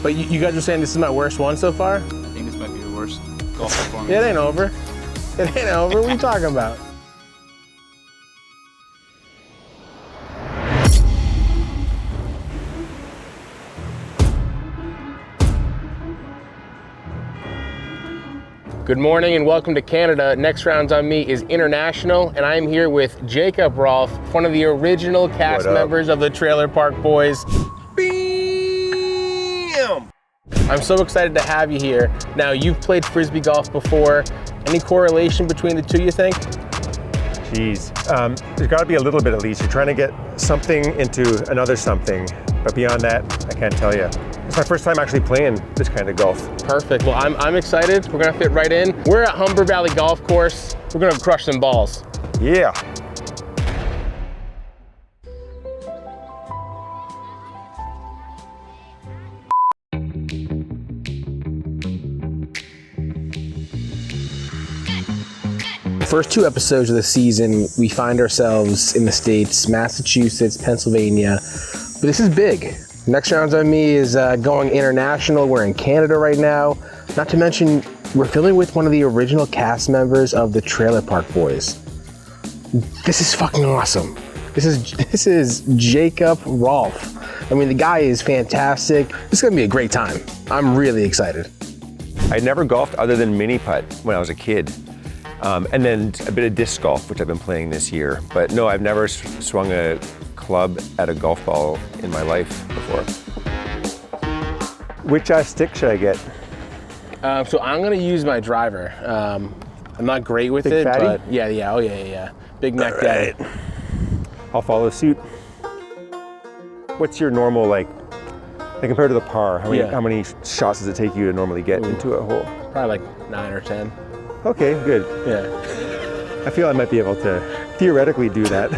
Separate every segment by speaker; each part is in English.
Speaker 1: But you guys are saying this is my worst one so far?
Speaker 2: I think this might be the worst golf performance.
Speaker 1: It ain't over. It ain't over. What are you talking about? Good morning and welcome to Canada. Next Rounds on Me is international, and I'm here with Jacob Rolfe, one of the original cast members of the Trailer Park Boys. BAAAM! I'm so excited to have you here. Now, you've played Frisbee golf before. Any correlation between the two, you think?
Speaker 3: Jeez, there's got to be a little bit at least. You're trying to get something into another something, but beyond that, I can't tell you. It's my first time actually playing this kind of golf.
Speaker 1: Perfect. Well, I'm excited. We're gonna fit right in. We're at Humber Valley Golf Course. We're gonna crush some balls.
Speaker 3: Yeah.
Speaker 1: First two episodes of the season, we find ourselves in the States, Massachusetts, Pennsylvania, but this is big. Next Rounds on Me is going international. We're in Canada right now. Not to mention, we're filming with one of the original cast members of the Trailer Park Boys. This is fucking awesome. This is Jacob Rolfe. I mean, the guy is fantastic. This is gonna be a great time. I'm really excited.
Speaker 3: I never golfed other than mini putt when I was a kid. And then a bit of disc golf, which I've been playing this year. But no, I've never swung a club at a golf ball in my life before. Which stick should I get?
Speaker 1: So I'm gonna use my driver. I'm not great with
Speaker 3: Big
Speaker 1: it,
Speaker 3: fatty?
Speaker 1: but yeah. Big neck daddy.
Speaker 3: I'll follow suit. What's your normal, like compared to the par, how many shots does it take you to normally get into a hole?
Speaker 1: Probably like 9 or 10.
Speaker 3: Okay, good.
Speaker 1: Yeah.
Speaker 3: I feel I might be able to theoretically do that.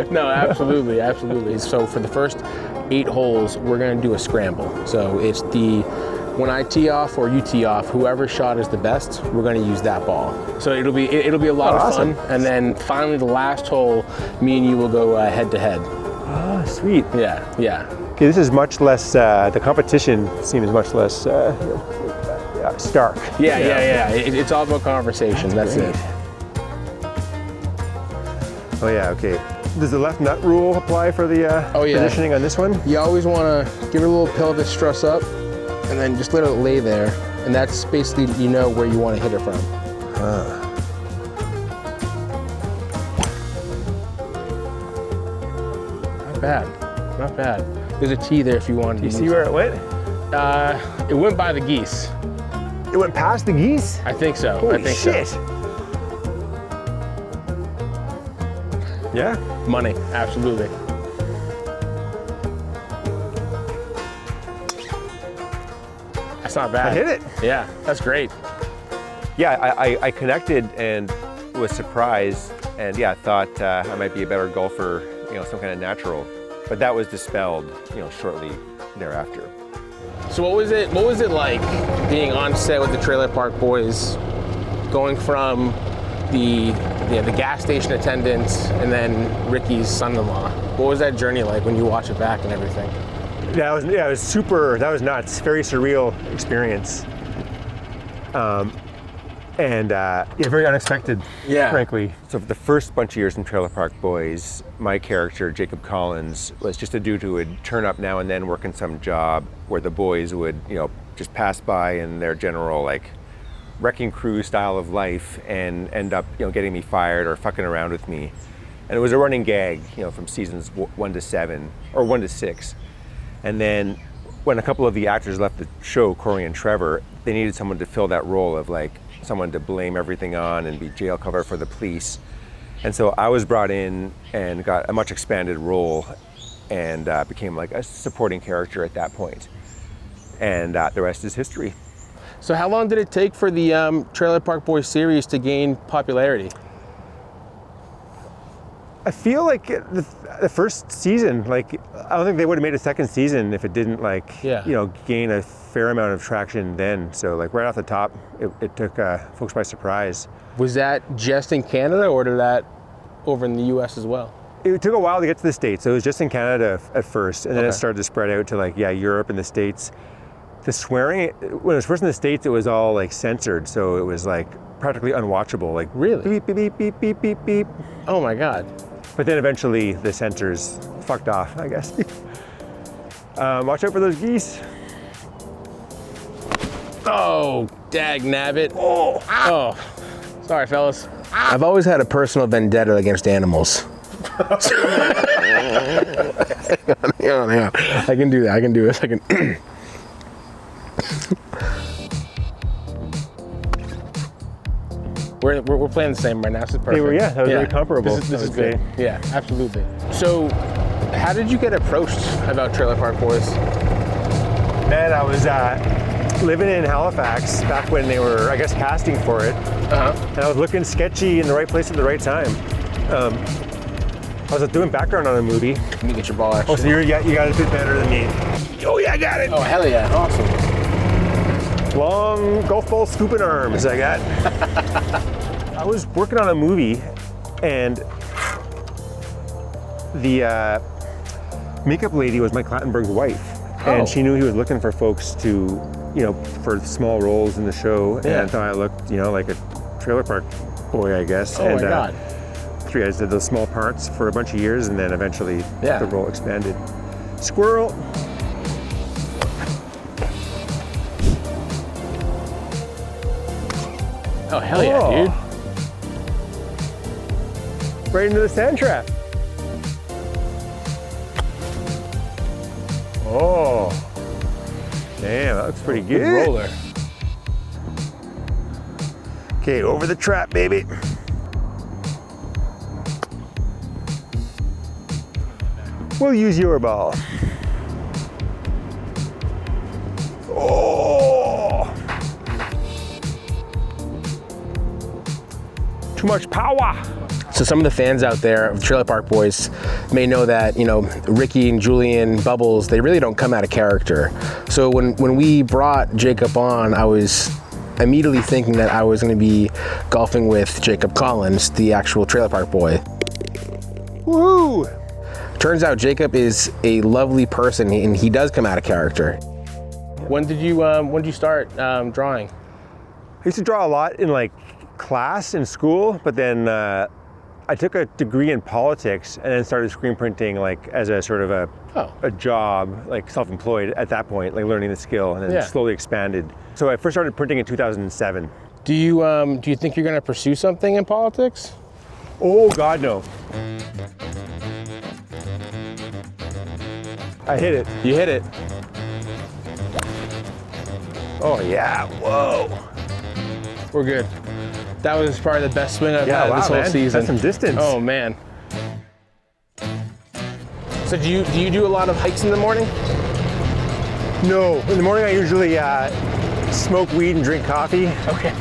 Speaker 1: No, absolutely. So for the first 8 holes, we're gonna do a scramble. So it's when I tee off or you tee off, whoever shot is the best, we're gonna use that ball. So it'll be a lot of fun. And then finally the last hole, me and you will go head to head.
Speaker 3: Oh, sweet.
Speaker 1: Yeah.
Speaker 3: Okay, this is much less, the competition seems much less stark.
Speaker 1: Yeah. It's all about conversation, that's it.
Speaker 3: Oh yeah, okay. Does the left nut rule apply for the positioning on this one?
Speaker 1: You always want to give it a little pelvis thrust up and then just let it lay there. And that's basically, you know where you want to hit it from. Not bad. There's a tee there if you wanted to.
Speaker 3: You see where it went?
Speaker 1: It went by the geese.
Speaker 3: It went past the geese?
Speaker 1: I think so.
Speaker 3: Holy shit.
Speaker 1: So.
Speaker 3: Yeah?
Speaker 1: Money, absolutely. That's not bad.
Speaker 3: I hit it.
Speaker 1: Yeah, that's great.
Speaker 3: Yeah, I connected and was surprised, and yeah, thought I might be a better golfer, some kind of natural. But that was dispelled, shortly thereafter.
Speaker 1: So what was it like being on set with the Trailer Park Boys, going from the gas station attendant and then Ricky's son-in-law? What was that journey like when you watch it back and everything?
Speaker 3: Yeah, it was super, that was nuts. Very surreal experience. Very unexpected, frankly. So for the first bunch of years in Trailer Park Boys, my character, Jacob Collins, was just a dude who would turn up now and then working some job where the boys would, just pass by in their general, wrecking crew style of life and end up, getting me fired or fucking around with me. And it was a running gag, from seasons 1 to 7 or 1 to 6. And then when a couple of the actors left the show, Corey and Trevor, they needed someone to fill that role of someone to blame everything on and be jail cover for the police. And so I was brought in and got a much expanded role and became a supporting character at that point. And the rest is history.
Speaker 1: So how long did it take for the Trailer Park Boys series to gain popularity?
Speaker 3: I feel like the first season, I don't think they would have made a second season if it didn't gain a fair amount of traction then. So right off the top, it took folks by surprise.
Speaker 1: Was that just in Canada or did that over in the US as well?
Speaker 3: It took a while to get to the States. So it was just in Canada at first, and then it started to spread out to like, Europe and the States. The swearing, when it was first in the States, it was all like censored. So it was like practically unwatchable. Like
Speaker 1: really?
Speaker 3: Beep, beep, beep, beep, beep, beep.
Speaker 1: Oh my God.
Speaker 3: But then eventually the censors fucked off, I guess. Watch out for those geese.
Speaker 1: Oh, dag nabbit. Oh, sorry, fellas. I've always had a personal vendetta against animals. Hang on. I can do that. I can do this. I can. We're playing the same right now. This is perfect.
Speaker 3: Yeah, that was very comparable.
Speaker 1: This is good. Yeah, absolutely. So, how did you get approached about Trailer Park Boys?
Speaker 3: Man, I was living in Halifax back when they were, I guess, casting for it. And I was looking sketchy in the right place at the right time. I was doing background on a movie.
Speaker 1: Let me get your ball, actually.
Speaker 3: Oh, so you got it a bit better than me. Oh yeah, I got it.
Speaker 1: Oh, hell yeah, awesome.
Speaker 3: Long golf ball scooping arms I got. I was working on a movie, and the makeup lady was Mike Clattenburg's wife. And she knew he was looking for folks to, for small roles in the show. And I thought I looked, like a Trailer Park Boy, I guess.
Speaker 1: Oh my God.
Speaker 3: I did those small parts for a bunch of years, and then eventually the role expanded. Squirrel.
Speaker 1: Oh, hell yeah, dude.
Speaker 3: Right into the sand trap. Oh. Damn, that looks pretty good.
Speaker 1: Roller.
Speaker 3: Okay, over the trap, baby. We'll use your ball. Oh! Too much power.
Speaker 1: So some of the fans out there of Trailer Park Boys may know that, Ricky and Julian, Bubbles, they really don't come out of character. So when we brought Jacob on, I was immediately thinking that I was going to be golfing with Jacob Collins, the actual Trailer Park Boy.
Speaker 3: Woo!
Speaker 1: Turns out Jacob is a lovely person, and he does come out of character. When did you start drawing?
Speaker 3: I used to draw a lot in class in school, but then I took a degree in politics and then started screen printing as a sort of a job, self-employed at that point, learning the skill, and then slowly expanded. So I first started printing in 2007.
Speaker 1: Do you think you're gonna pursue something in politics?
Speaker 3: Oh God, no. I hit it.
Speaker 1: You hit it.
Speaker 3: Oh yeah, whoa.
Speaker 1: We're good. That was probably the best swing I've had this whole season.
Speaker 3: That's some distance.
Speaker 1: Oh man. So do you do a lot of hikes in the morning?
Speaker 3: No, in the morning I usually smoke weed and drink coffee.
Speaker 1: Okay.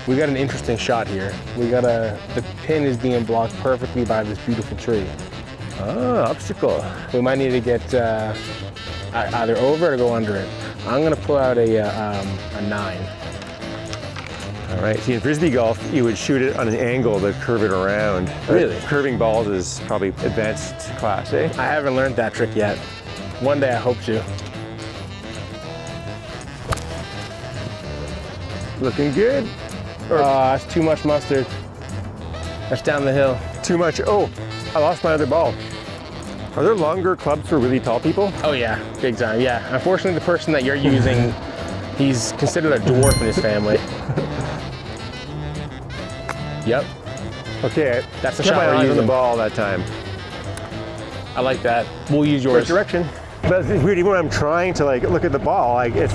Speaker 1: We got an interesting shot here. The pin is being blocked perfectly by this beautiful tree.
Speaker 3: Oh, obstacle.
Speaker 1: We might need to get either over or go under it. I'm gonna pull out a 9.
Speaker 3: All right, see in Frisbee golf, you would shoot it on an angle to curve it around.
Speaker 1: Really?
Speaker 3: Curving balls is probably advanced class, eh?
Speaker 1: I haven't learned that trick yet. One day I hope to.
Speaker 3: Looking good.
Speaker 1: That's too much mustard. That's down the hill.
Speaker 3: Too much, oh, I lost my other ball. Are there longer clubs for really tall people?
Speaker 1: Oh yeah, big time, yeah. Unfortunately, the person that you're using, he's considered a dwarf in his family. Yep.
Speaker 3: Okay,
Speaker 1: that's the
Speaker 3: kept
Speaker 1: shot
Speaker 3: my
Speaker 1: we're
Speaker 3: eyes on
Speaker 1: using.
Speaker 3: the ball that time.
Speaker 1: I like that. We'll use yours.
Speaker 3: Which direction? But it's weird, even when I'm trying to look at the ball, it's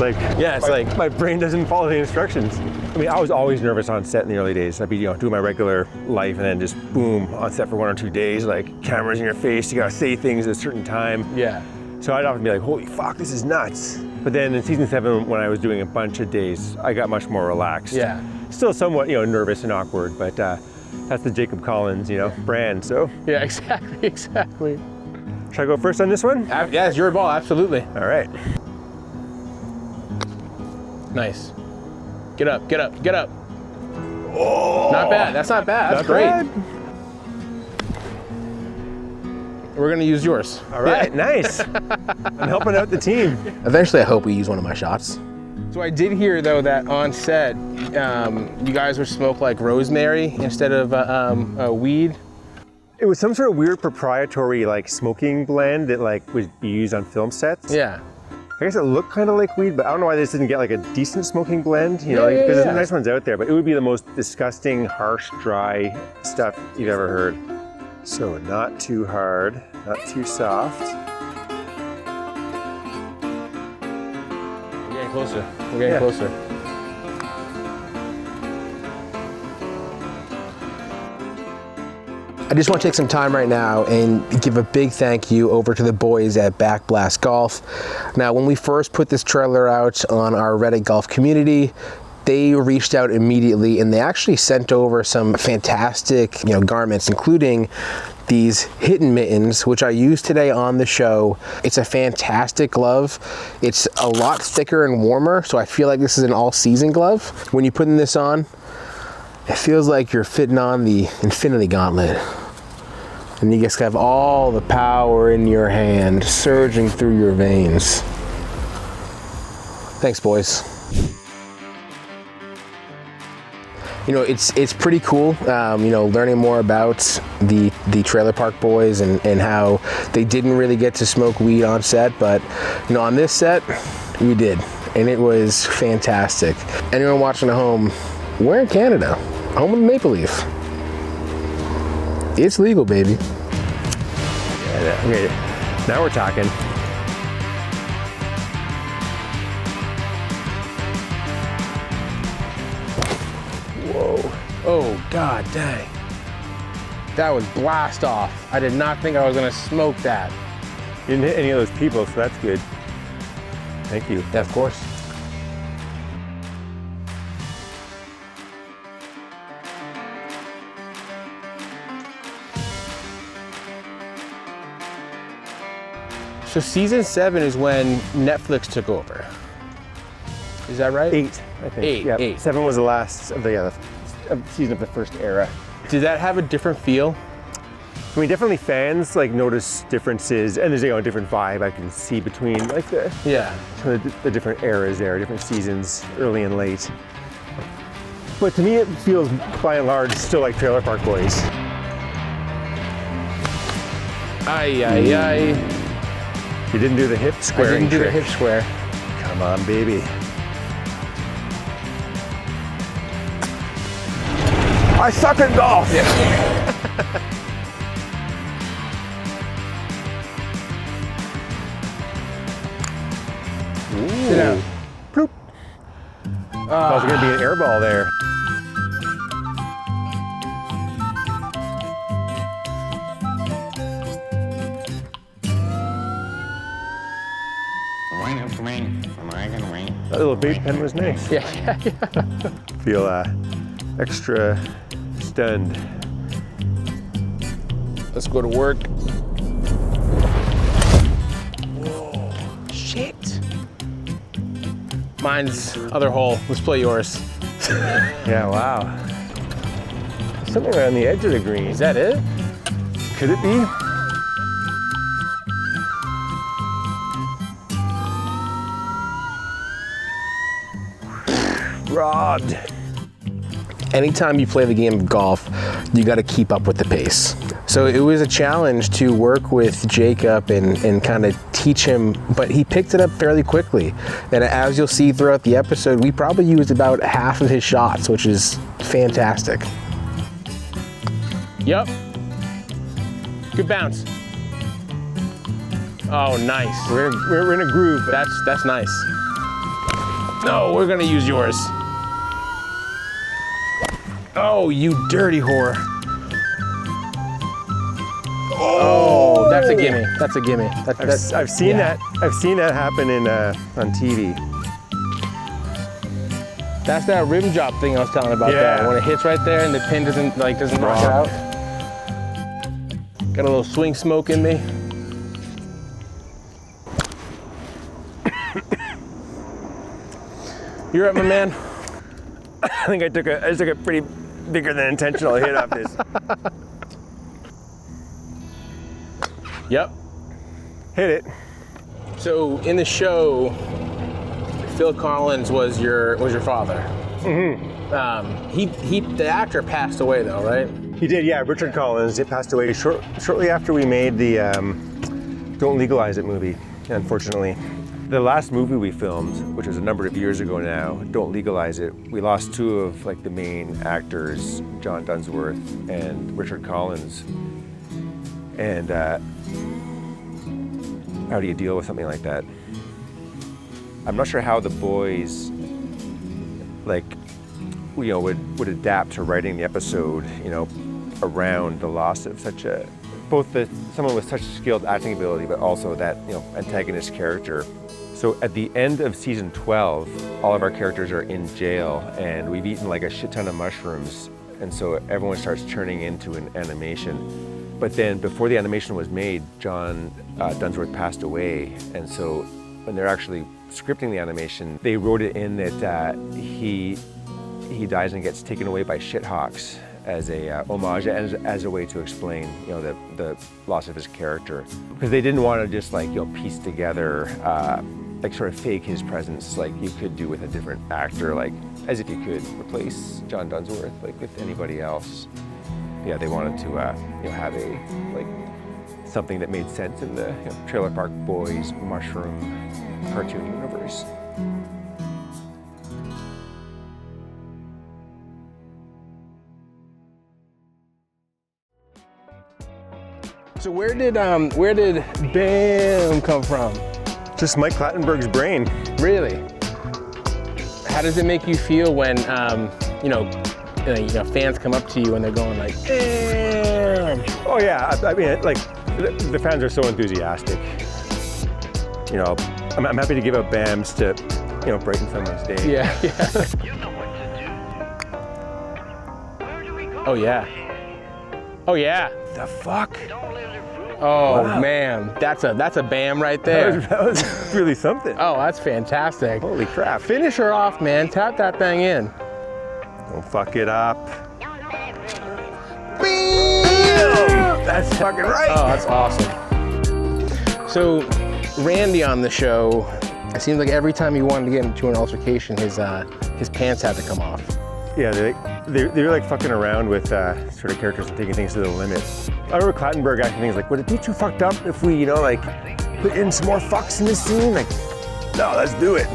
Speaker 3: my brain doesn't follow the instructions. I mean, I was always nervous on set in the early days. I'd be doing my regular life and then just boom, on set for 1 or 2 days, cameras in your face, you gotta say things at a certain time.
Speaker 1: Yeah.
Speaker 3: So I'd often be like, holy fuck, this is nuts. But then in season 7, when I was doing a bunch of days, I got much more relaxed.
Speaker 1: Yeah.
Speaker 3: Still somewhat, nervous and awkward, but that's the Jacob Collins, brand, so.
Speaker 1: Yeah, exactly.
Speaker 3: Should I go first on this one?
Speaker 1: Yeah, it's your ball, absolutely.
Speaker 3: All right.
Speaker 1: Nice. Get up, get up, get up. Oh, not bad, that's not bad, that's great. Bad. We're gonna use yours.
Speaker 3: All right, nice. I'm helping out the team.
Speaker 1: Eventually, I hope we use one of my shots. So I did hear though that on set, you guys would smoke like rosemary instead of weed.
Speaker 3: It was some sort of weird proprietary like smoking blend that like would be used on film sets.
Speaker 1: Yeah.
Speaker 3: I guess it looked kind of like weed, but I don't know why this didn't get like a decent smoking blend. You know, like, there's nice ones out there, but it would be the most disgusting, harsh, dry stuff you've ever heard. So not too hard, not too soft.
Speaker 1: We're getting closer. We're getting closer. I just want to take some time right now and give a big thank you over to the boys at Backblast Golf. Now, when we first put this trailer out on our Reddit golf community, they reached out immediately and they actually sent over some fantastic, garments, including these Hidden Mittens, which I used today on the show. It's a fantastic glove. It's a lot thicker and warmer, so I feel like this is an all-season glove. When you're putting this on, it feels like you're fitting on the Infinity Gauntlet. And you just have all the power in your hand surging through your veins. Thanks, boys. It's pretty cool, learning more about the Trailer Park Boys and how they didn't really get to smoke weed on set, but on this set, we did, and it was fantastic. Anyone watching at home, we're in Canada, home of the Maple Leaf. It's legal, baby.
Speaker 3: Yeah, okay, now we're talking.
Speaker 1: Whoa. Oh, god dang. That was blast off. I did not think I was gonna smoke that.
Speaker 3: You didn't hit any of those people, so that's good. Thank you.
Speaker 1: Yeah, of course. So season 7 is when Netflix took over. Is that right?
Speaker 3: 8, I think. Eight. 7 was the last of the season of the first era.
Speaker 1: Did that have a different feel?
Speaker 3: I mean, definitely fans notice differences, and there's a different vibe I can see between the different eras there, different seasons, early and late. But to me, it feels by and large still like Trailer Park Boys.
Speaker 1: Aye, aye, aye.
Speaker 3: You didn't do the hip squaring
Speaker 1: I didn't do the hip square.
Speaker 3: Come on, baby. I suck at golf!
Speaker 1: Yeah. Sit down.
Speaker 3: Bloop. Thought it was going to be an air ball there. That little vape pen was nice.
Speaker 1: Yeah.
Speaker 3: Feel extra stunned.
Speaker 1: Let's go to work. Whoa, shit. Mine's other hole. Let's play yours.
Speaker 3: Yeah, wow. Something around the edge of the green.
Speaker 1: Is that it?
Speaker 3: Could it be? Robbed.
Speaker 1: Anytime you play the game of golf, you got to keep up with the pace. So it was a challenge to work with Jacob and kind of teach him, but he picked it up fairly quickly. And as you'll see throughout the episode, we probably used about half of his shots, which is fantastic. Yep. Good bounce. Oh, nice.
Speaker 3: We're in a groove.
Speaker 1: That's nice. No, we're gonna use yours. Oh, you dirty whore. Oh, that's a gimme. That's a gimme.
Speaker 3: I've seen that. I've seen that happen on TV.
Speaker 1: That's that rim drop thing I was telling about.
Speaker 3: Yeah.
Speaker 1: That when it hits right there and the pin doesn't knock it out. Got a little swing smoke in me. You're up, my man.
Speaker 3: think I took a pretty bigger than intentional hit off this.
Speaker 1: Yep.
Speaker 3: Hit it.
Speaker 1: So in the show, Phil Collins was your father. Mm-hmm. The actor passed away though, right?
Speaker 3: He did, yeah. Richard Collins. He passed away shortly after we made the Don't Legalize It movie, unfortunately. The last movie we filmed, which was a number of years ago now, Don't Legalize It, we lost two of like the main actors, John Dunsworth and Richard Collins. And how do you deal with something like that? I'm not sure how the boys would adapt to writing the episode, around the loss of such a, someone with such skilled acting ability, but also that, antagonist character. So at the end of season 12, all of our characters are in jail and we've eaten like a shit ton of mushrooms. And so everyone starts turning into an animation. But then before the animation was made, John Dunsworth passed away. And so when they're actually scripting the animation, they wrote it in that he dies and gets taken away by shithawks as a homage and as a way to explain, the loss of his character. Because they didn't want to just piece together, sort of fake his presence like you could do with a different actor, as if you could replace John Dunsworth with anybody else. Yeah, they wanted to have something that made sense in the Trailer Park Boys mushroom cartoon universe.
Speaker 1: So where did BAAAM come from?
Speaker 3: Just Mike Clattenburg's brain.
Speaker 1: Really? How does it make you feel when fans come up to you and they're going like, BAAAM?
Speaker 3: Oh yeah, I mean, the fans are so enthusiastic. I'm happy to give out BAAMs to, brighten someone's day.
Speaker 1: Yeah. Oh yeah. Oh yeah.
Speaker 3: The fuck?
Speaker 1: Oh
Speaker 3: wow.
Speaker 1: Man, that's a BAAM right there.
Speaker 3: That was really something.
Speaker 1: Oh, that's fantastic.
Speaker 3: Holy crap.
Speaker 1: Finish her off, man. Tap that thing in.
Speaker 3: Don't fuck it up.
Speaker 1: BAAAM!
Speaker 3: That's fucking right.
Speaker 1: Oh, that's awesome. So, Randy on the show, it seems like every time he wanted to get into an altercation, his pants had to come off.
Speaker 3: Yeah, they're like fucking around with sort of characters and taking things to the limit. I remember Clattenburg asking things like, would it be too fucked up if we, put in some more fucks in this scene? No, let's do it.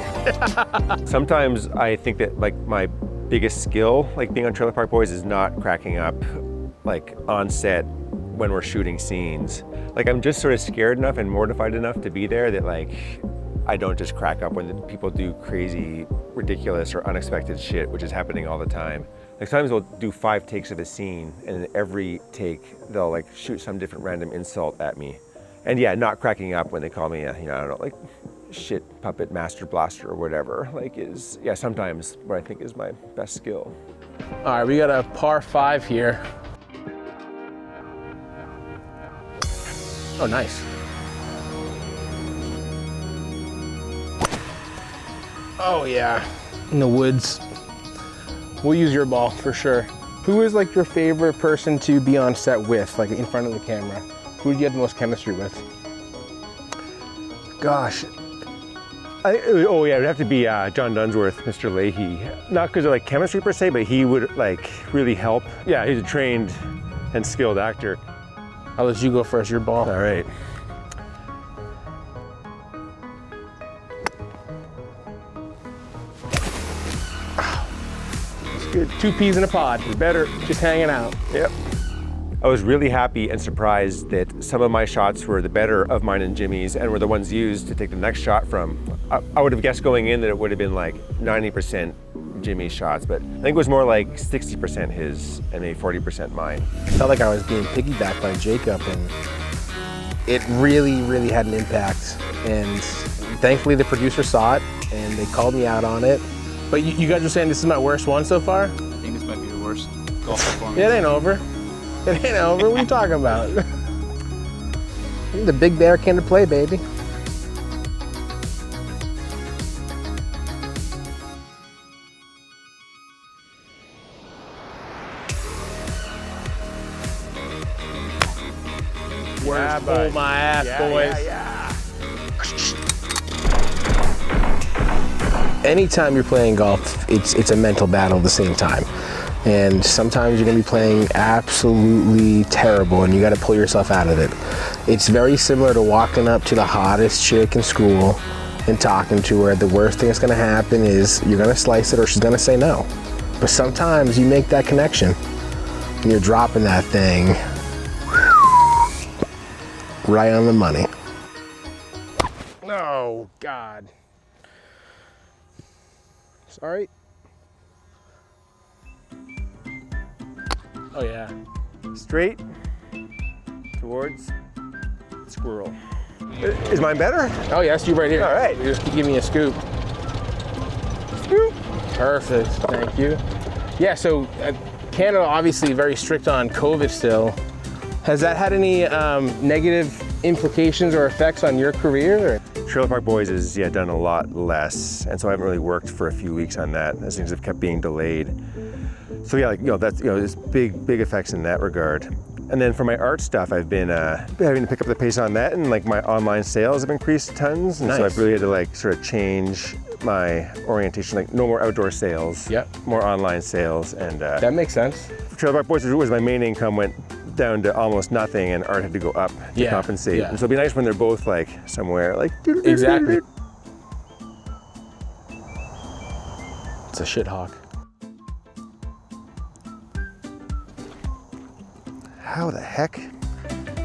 Speaker 3: Sometimes I think that my biggest skill, being on Trailer Park Boys, is not cracking up, on set when we're shooting scenes. I'm just sort of scared enough and mortified enough to be there that I don't just crack up when people do crazy, ridiculous, or unexpected shit, which is happening all the time. Sometimes we'll do 5 takes of a scene, and in every take, they'll shoot some different random insult at me. And yeah, not cracking up when they call me a, shit puppet master blaster or whatever, is sometimes what I think is my best skill.
Speaker 1: All right, we got a par 5 here. Oh, nice. Oh yeah, in the woods. We'll use your ball for sure. Who is your favorite person to be on set with, in front of the camera? Who do you have the most chemistry with?
Speaker 3: Gosh. It would have to be John Dunsworth, Mr. Leahy. Not because of chemistry per se, but he would really help. Yeah, he's a trained and skilled actor.
Speaker 1: I'll let you go first, your ball.
Speaker 3: All right.
Speaker 1: Good. 2 peas in a pod. Better. Just hanging out.
Speaker 3: Yep. I was really happy and surprised that some of my shots were the better of mine and Jimmy's and were the ones used to take the next shot from. I would have guessed going in that it would have been 90% Jimmy's shots, but I think it was more 60% his and maybe 40% mine.
Speaker 1: I felt like I was being piggybacked by Jacob, and it really, really had an impact. And thankfully the producer saw it and they called me out on it. But you guys are saying this is my worst one so far?
Speaker 2: I think this might be the worst golf performance.
Speaker 1: It ain't over. It ain't over. What are you talking about? The big bear came to play, baby. worst. Pull my ass, boys. Anytime you're playing golf, it's a mental battle at the same time. And sometimes you're gonna be playing absolutely terrible and you gotta pull yourself out of it. It's very similar to walking up to the hottest chick in school and talking to her. The worst thing that's gonna happen is you're gonna slice it or she's gonna say no. But sometimes you make that connection and you're dropping that thing right on the money. Oh, God. Sorry. Oh yeah.
Speaker 3: Straight towards squirrel. Is mine better?
Speaker 1: Oh yes, you right here.
Speaker 3: All right.
Speaker 1: You just give me a scoop.
Speaker 3: Scoop.
Speaker 1: Perfect, thank you. Yeah, so Canada obviously very strict on COVID still. Has that had any negative implications or effects on your career?
Speaker 3: Trailer Park Boys has done a lot less, and so I haven't really worked for a few weeks on that as things have kept being delayed. So yeah, that's there's big effects in that regard. And then for my art stuff, I've been having to pick up the pace on that, and like my online sales have increased tons, and so I've really had to like sort of change my orientation, like no more outdoor sales, more online sales, and
Speaker 1: that makes sense.
Speaker 3: Trailer Park Boys was my main income, went down to almost nothing, and art had to go up to compensate. And so it'd be nice when they're both like somewhere like
Speaker 1: exactly. It's a shit hawk.
Speaker 3: How the heck?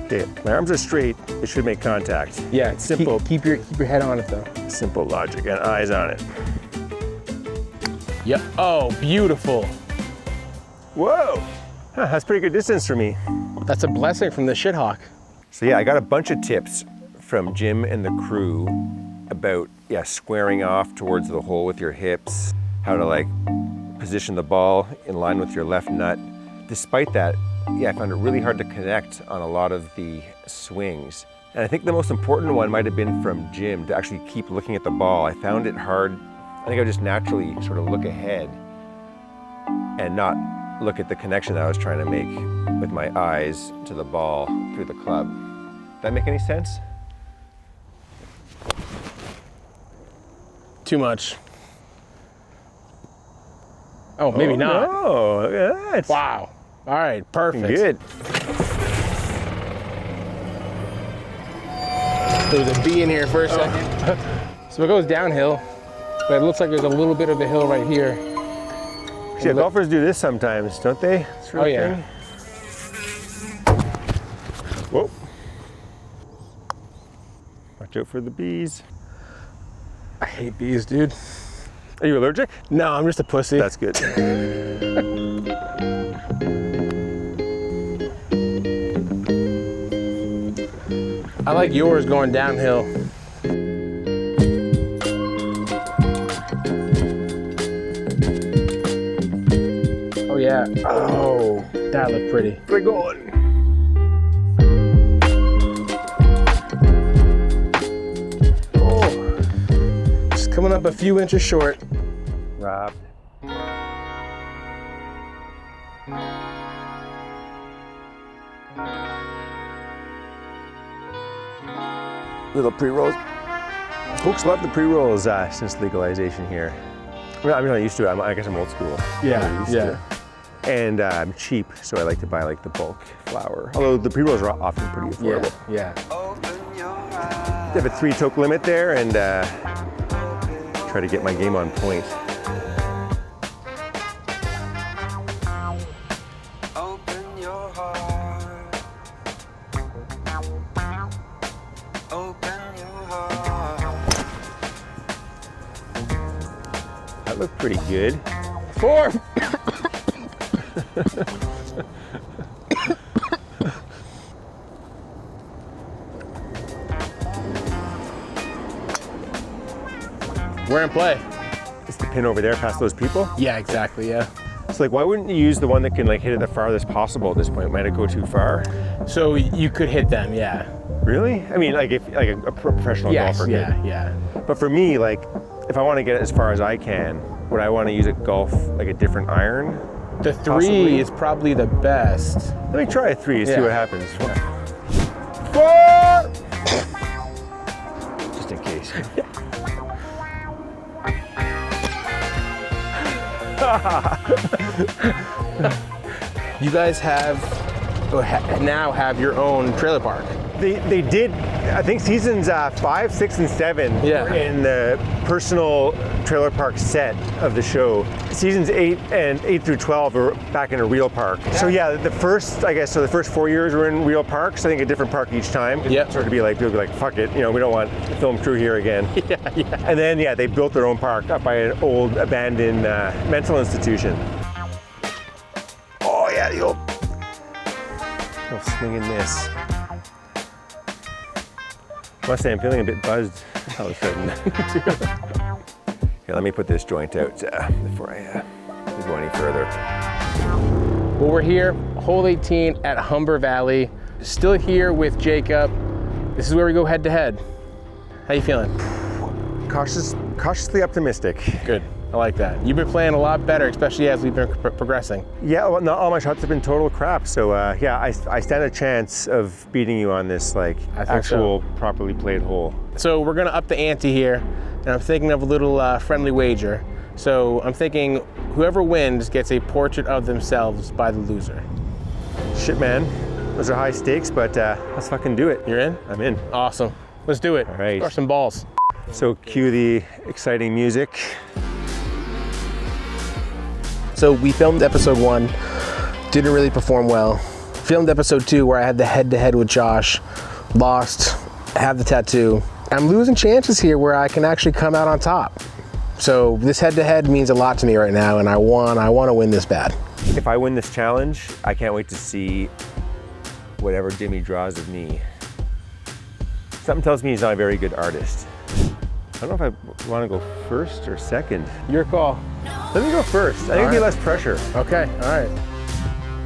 Speaker 3: Okay, my arms are straight. It should make contact.
Speaker 1: Yeah, it's simple. Keep your head on it though.
Speaker 3: Simple logic and eyes on it.
Speaker 1: Yep. Oh, beautiful.
Speaker 3: Whoa. Huh, that's pretty good distance for me.
Speaker 1: That's a blessing from the shit hawk.
Speaker 3: So yeah, I got a bunch of tips from Jim and the crew about squaring off towards the hole with your hips, how to like position the ball in line with your left nut. Despite that, I found it really hard to connect on a lot of the swings. And I think the most important one might have been from Jim, to actually keep looking at the ball. I found it hard. I think I would just naturally sort of look ahead and not look at the connection that I was trying to make with my eyes to the ball through the club. Does that make any sense?
Speaker 1: Too much. Oh, maybe not.
Speaker 3: Oh, look at that.
Speaker 1: Wow. All right, perfect.
Speaker 3: Good.
Speaker 1: There was a bee in here for a second. So it goes downhill, but it looks like there's a little bit of a hill right here.
Speaker 3: Yeah, golfers do this sometimes, don't they?
Speaker 1: Oh yeah.
Speaker 3: Whoa. Watch out for the bees.
Speaker 1: I hate bees, dude.
Speaker 3: Are you allergic?
Speaker 1: No, I'm just a pussy.
Speaker 3: That's good.
Speaker 1: I like yours going downhill. Oh yeah. Oh, that looked pretty.
Speaker 3: We're going.
Speaker 1: Oh, just coming up a few inches short.
Speaker 3: Rob. Little pre-rolls. Folks love the pre-rolls since legalization here. I'm not used to it. I guess I'm old school.
Speaker 1: Yeah.
Speaker 3: And I'm cheap, so I like to buy like the bulk flour. Although the pre-rolls are often pretty affordable.
Speaker 1: Yeah.
Speaker 3: They have a 3-toke limit there, and try to get my game on point. That looked pretty good.
Speaker 1: 4. We're in play.
Speaker 3: Is the pin over there past those people?
Speaker 1: Yeah, exactly, yeah.
Speaker 3: So like, why wouldn't you use the one that can like hit it the farthest possible at this point? Might it go too far?
Speaker 1: So you could hit them, yeah.
Speaker 3: Really? I mean, like if like a professional golfer could.
Speaker 1: Yeah.
Speaker 3: But for me, like, if I want to get it as far as I can, would I want to use a golf, like a different iron?
Speaker 1: The 3
Speaker 3: possibly?
Speaker 1: is probably the best.
Speaker 3: Let me try a 3 and see what happens.
Speaker 1: You guys now have your own trailer park.
Speaker 3: They did, I think seasons 5, 6, and 7 were in the personal trailer park set of the show. Seasons 8 through 12 are back in a real park. So yeah, the first 4 years were in real parks. I think a different park each time.
Speaker 1: Yeah.
Speaker 3: Sort of be like, people be like, fuck it, we don't want the film crew here again.
Speaker 1: Yeah.
Speaker 3: And then they built their own park up by an old abandoned mental institution. Oh yeah, the old swing and miss. I must say, I'm feeling a bit buzzed all of a sudden. Here, let me put this joint out before I go any further.
Speaker 1: Well, we're here, hole 18 at Humber Valley. Still here with Jacob. This is where we go head to head. How you feeling?
Speaker 3: Cautiously optimistic.
Speaker 1: Good. I like that. You've been playing a lot better, especially as we've been progressing.
Speaker 3: Yeah, well, not all my shots have been total crap. So I stand a chance of beating you on this actual properly played hole.
Speaker 1: So we're gonna up the ante here, and I'm thinking of a little friendly wager. So I'm thinking whoever wins gets a portrait of themselves by the loser.
Speaker 3: Shit, man. Those are high stakes, but let's fucking do it.
Speaker 1: You're in?
Speaker 3: I'm in.
Speaker 1: Awesome. Let's do it.
Speaker 3: All right.
Speaker 1: Score some balls.
Speaker 3: So cue the exciting music.
Speaker 1: So we filmed episode 1, didn't really perform well. Filmed episode 2 where I had the head-to-head with Josh, lost, have the tattoo. I'm losing chances here where I can actually come out on top. So this head-to-head means a lot to me right now, and I want to win this bad.
Speaker 3: If I win this challenge, I can't wait to see whatever Jimmy draws of me. Something tells me he's not a very good artist. I don't know if I want to go first or second.
Speaker 1: Your call.
Speaker 3: Let me go first. I think it'll be less pressure.
Speaker 1: Okay, all right.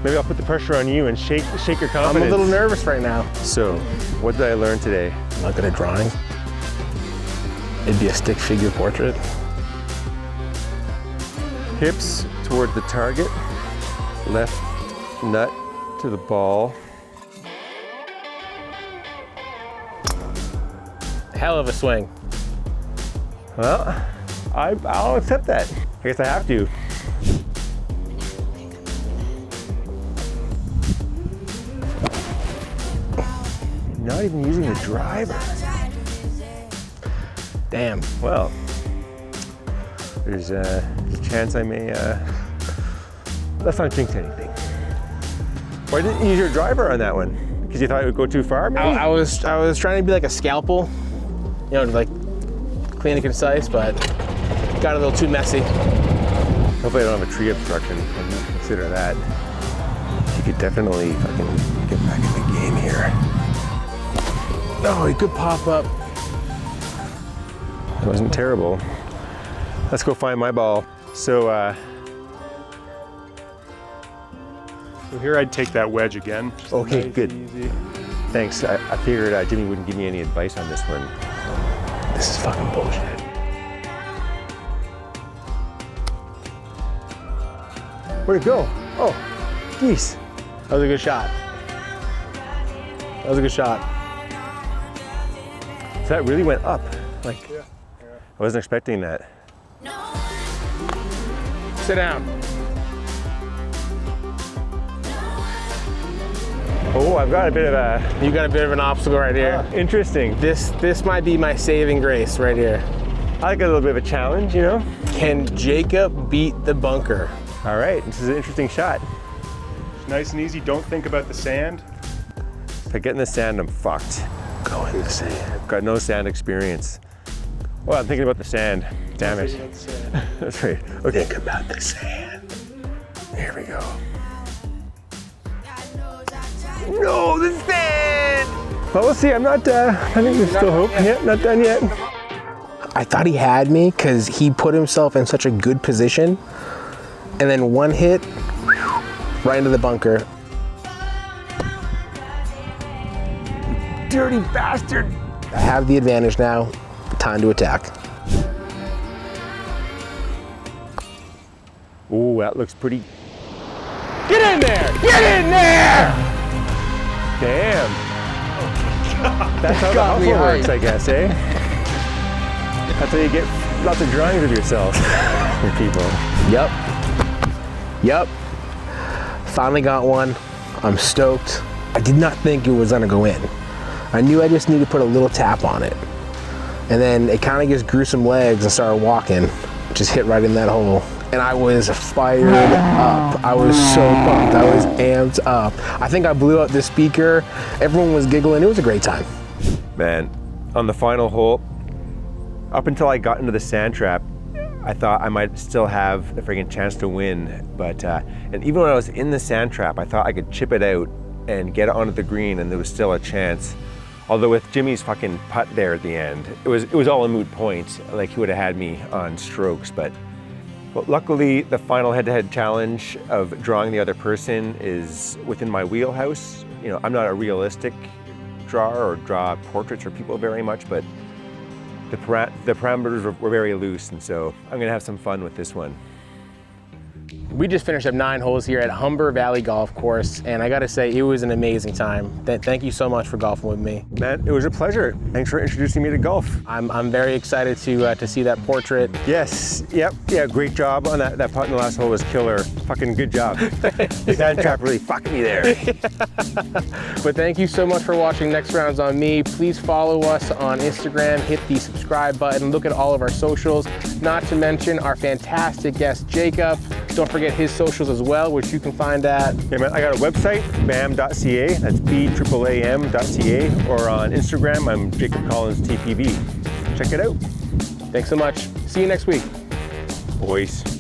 Speaker 3: Maybe I'll put the pressure on you and shake your confidence.
Speaker 1: I'm a little nervous right now.
Speaker 3: So, what did I learn today?
Speaker 1: I'm not good at drawing. It'd be a stick figure portrait.
Speaker 3: Hips toward the target. Left nut to the ball.
Speaker 1: Hell of a swing.
Speaker 3: Well, I'll accept that. I guess I have to. Not even using the driver.
Speaker 1: Damn.
Speaker 3: Well, there's a chance I may, let's not jinx anything. Why didn't you use your driver on that one? Because you thought it would go too far, maybe?
Speaker 1: I was trying to be like a scalpel, like clean and concise, but got a little too messy.
Speaker 3: Hopefully I don't have a tree obstruction. I didn't consider that. You could definitely fucking get back in the game here.
Speaker 1: Oh, he could pop up.
Speaker 3: It wasn't terrible. Let's go find my ball. So
Speaker 2: here I'd take that wedge again.
Speaker 3: Okay,
Speaker 2: Nice,
Speaker 3: good.
Speaker 2: Easy.
Speaker 3: Thanks. I figured Jimmy wouldn't give me any advice on this one.
Speaker 1: This is fucking bullshit.
Speaker 3: Where'd it go? Oh, geese.
Speaker 1: That was a good shot. That was a good shot.
Speaker 3: So that really went up. I wasn't expecting that.
Speaker 1: Sit down.
Speaker 3: Oh, I've got a bit of a...
Speaker 1: You got a bit of an obstacle right here.
Speaker 3: Interesting.
Speaker 1: This might be my saving grace right here.
Speaker 3: I like a little bit of a challenge,
Speaker 1: Can Jacob beat the bunker?
Speaker 3: All right, this is an interesting shot.
Speaker 2: Nice and easy. Don't think about the sand.
Speaker 3: If I get in the sand, I'm fucked.
Speaker 1: Go in the sand.
Speaker 3: I've got no sand experience. Oh, I'm thinking about the sand. Damn it. That's right. Okay.
Speaker 1: Think about the sand.
Speaker 3: Here we go. No, the sand! Well, we'll see. I'm not, I think there's still hope. Yeah, not done yet.
Speaker 1: I thought he had me because he put himself in such a good position. And then one hit, right into the bunker.
Speaker 3: Dirty bastard.
Speaker 1: I have the advantage now. Time to attack.
Speaker 3: Oh, that looks pretty.
Speaker 1: Get in there! Get in there!
Speaker 3: Damn. That's how the
Speaker 1: got me
Speaker 3: hustle works,
Speaker 1: hyped.
Speaker 3: I guess, eh? That's how you get lots of drawings of yourself with people.
Speaker 1: Yep. Yep, finally got one. I'm stoked. I did not think it was gonna go in. I knew I just needed to put a little tap on it. And then it kind of just grew some legs and started walking. Just hit right in that hole. And I was fired up. I was so pumped. I was amped up. I think I blew out the speaker. Everyone was giggling. It was a great time.
Speaker 3: Man, on the final hole, up until I got into the sand trap, I thought I might still have the friggin' chance to win. But, and even when I was in the sand trap, I thought I could chip it out and get it onto the green and there was still a chance. Although with Jimmy's fucking putt there at the end, it was all a moot point. Like he would have had me on strokes, but luckily the final head-to-head challenge of drawing the other person is within my wheelhouse. You know, I'm not a realistic drawer or draw portraits or people very much, but the parameters were very loose, and so I'm gonna have some fun with this one.
Speaker 1: We just finished up 9 holes here at Humber Valley Golf Course, and I gotta say, it was an amazing time. Thank you so much for golfing with me.
Speaker 3: Man, it was a pleasure. Thanks for introducing me to golf.
Speaker 1: I'm very excited to see that portrait.
Speaker 3: Yes, yep, yeah, great job on that putt in the last hole was killer. Fucking good job. The sand trap really fucked me there.
Speaker 1: But thank you so much for watching Next Round's on Me. Please follow us on Instagram, hit the subscribe button, look at all of our socials, not to mention our fantastic guest, Jacob. Don't forget his socials as well, which you can find at...
Speaker 3: Yeah, man, I got a website, BAAAM.ca, that's BAAAM.ca, or on Instagram, I'm Jacob Collins TPV. Check it out.
Speaker 1: Thanks so much. See you next week.
Speaker 3: Boys.